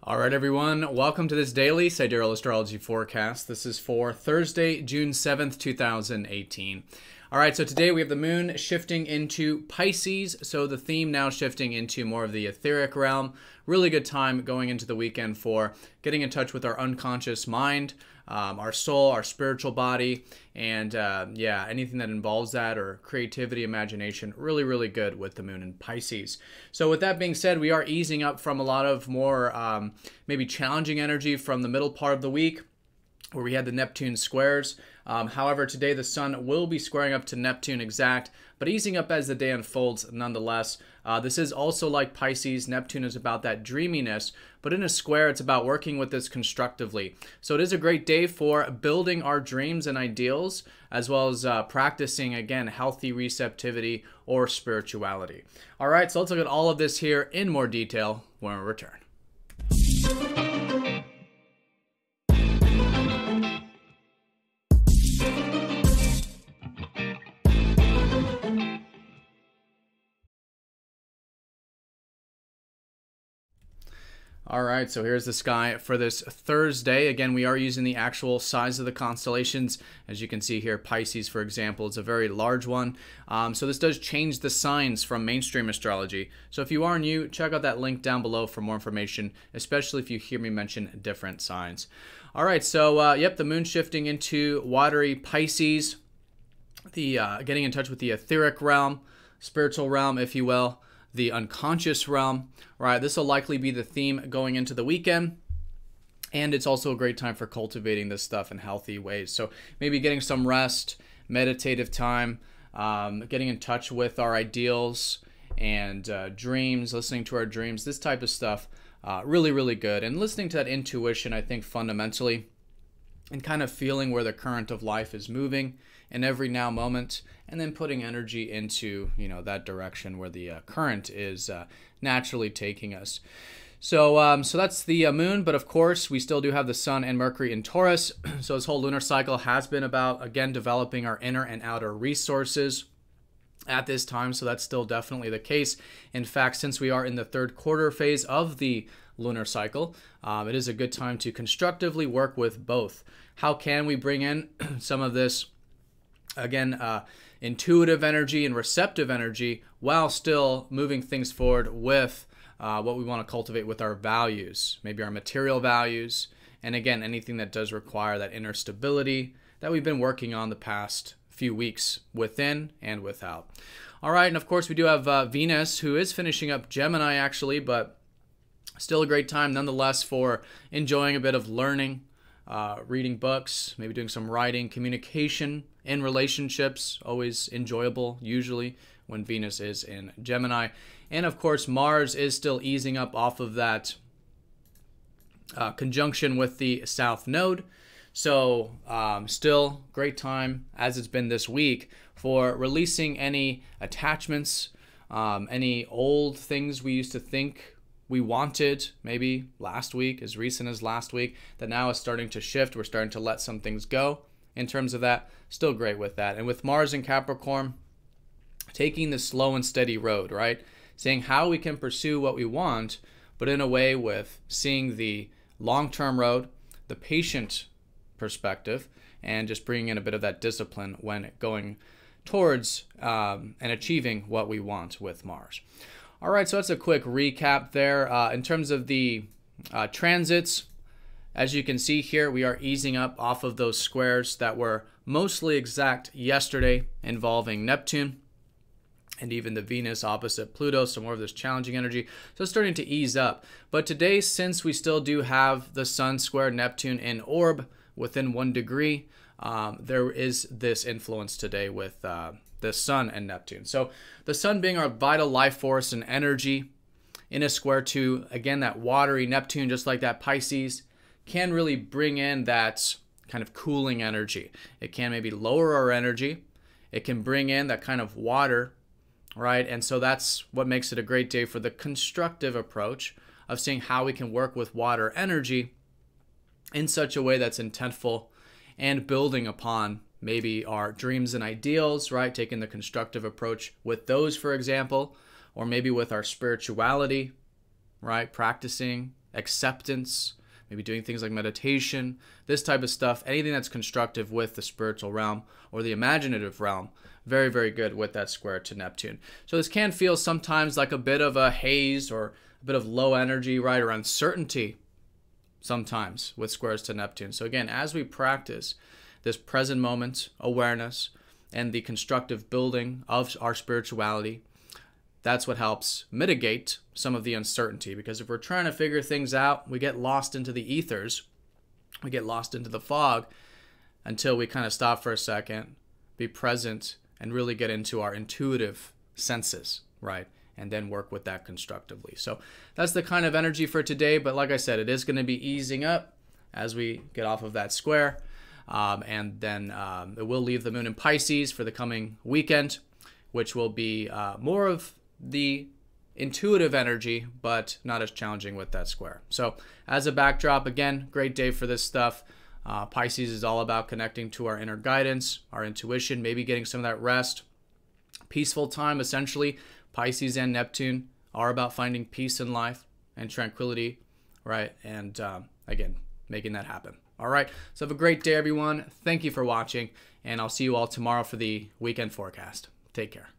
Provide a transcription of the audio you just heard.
All right, everyone. Welcome to this daily Sidereal Astrology forecast. This is for Thursday, June 7th, 2018. All right, so today we have the moon shifting into Pisces. So the theme now shifting into more of the etheric realm. Really good time going into the weekend for getting in touch with our unconscious mind, our soul, our spiritual body, and yeah, anything that involves that or creativity, imagination, really good with the moon in Pisces. So with that being said, we are easing up from a lot of more maybe challenging energy from the middle part of the week, where we had the Neptune squares. However, today the sun will be squaring up to Neptune exact, but easing up as the day unfolds nonetheless. This is also like Pisces. Neptune is about that dreaminess, but in a square, it's about working with this constructively. So it is a great day for building our dreams and ideals, as well as practicing, again, healthy receptivity or spirituality. All right, so let's look at all of this here in more detail when we return. All right, so here's the sky for this Thursday. Again, we are using the actual size of the constellations. As you can see here, Pisces, for example, is a very large one. So this does change the signs from mainstream astrology. So if you are new, check out that link down below for more information, especially if you hear me mention different signs. All right, so yep, the moon shifting into watery Pisces, the getting in touch with the etheric realm, spiritual realm, if you will, the unconscious realm, right? This will likely be the theme going into the weekend. And it's also a great time for cultivating this stuff in healthy ways. So maybe getting some rest, meditative time, getting in touch with our ideals and dreams, listening to our dreams, this type of stuff, really good. And listening to that intuition, I think fundamentally, and kind of feeling where the current of life is moving in every now moment, and then putting energy into, you know, that direction where the current is naturally taking us. So so that's the moon, but of course we still do have the sun and Mercury in Taurus. So this whole lunar cycle has been about, again, developing our inner and outer resources at this time, so that's still definitely the case. In fact, since we are in the third quarter phase of the lunar cycle, it is a good time to constructively work with both. How can we bring in some of this, again, intuitive energy and receptive energy while still moving things forward with what we want to cultivate with our values, maybe our material values, and again, anything that does require that inner stability that we've been working on the past few weeks within and without. All right, and of course we do have Venus, who is finishing up Gemini actually, but still a great time nonetheless for enjoying a bit of learning, reading books, maybe doing some writing, communication in relationships, always enjoyable usually when Venus is in Gemini. And of course Mars is still easing up off of that conjunction with the South Node. So still great time, as it's been this week, for releasing any attachments, any old things we used to think we wanted maybe last week, as recent as last week, that now is starting to shift. We're starting to let some things go in terms of that. Still great with that. And with Mars in Capricorn, taking the slow and steady road, right? Saying how we can pursue what we want, but in a way with seeing the long-term road, the patient perspective, and just bringing in a bit of that discipline when going towards and achieving what we want with Mars. All right, so that's a quick recap there. In terms of the transits, as you can see here, we are easing up off of those squares that were mostly exact yesterday involving Neptune and even the Venus opposite Pluto, so more of this challenging energy. So it's starting to ease up. But today, since we still do have the Sun square Neptune in orb within 1 degree, there is this influence today with the Sun and Neptune. So the Sun being our vital life force and energy in a square to, again, that watery Neptune, just like that Pisces, can really bring in that kind of cooling energy. It can maybe lower our energy. It can bring in that kind of water, right? And so that's what makes it a great day for the constructive approach of seeing how we can work with water energy in such a way that's intentful and building upon maybe our dreams and ideals, right? Taking the constructive approach with those, for example, or maybe with our spirituality, right? Practicing acceptance, maybe doing things like meditation, this type of stuff, anything that's constructive with the spiritual realm or the imaginative realm. Very, very good with that square to Neptune. So this can feel sometimes like a bit of a haze or a bit of low energy, right, or uncertainty sometimes with squares to Neptune. So again, as we practice this present moment awareness and the constructive building of our spirituality, that's what helps mitigate some of the uncertainty. Because if we're trying to figure things out, we get lost into the ethers, we get lost into the fog until we kind of stop for a second, be present, and really get into our intuitive senses, right? And then work with that constructively. So that's the kind of energy for today. But like I said, it is going to be easing up as we get off of that square. And then it will leave the moon in Pisces for the coming weekend, which will be more of the intuitive energy, but not as challenging with that square. So as a backdrop, again, great day for this stuff. Pisces is all about connecting to our inner guidance, our intuition, maybe getting some of that rest. Peaceful time, essentially. Pisces and Neptune are about finding peace in life and tranquility, right? And again, making that happen. All right, so have a great day, everyone. Thank you for watching, and I'll see you all tomorrow for the weekend forecast. Take care.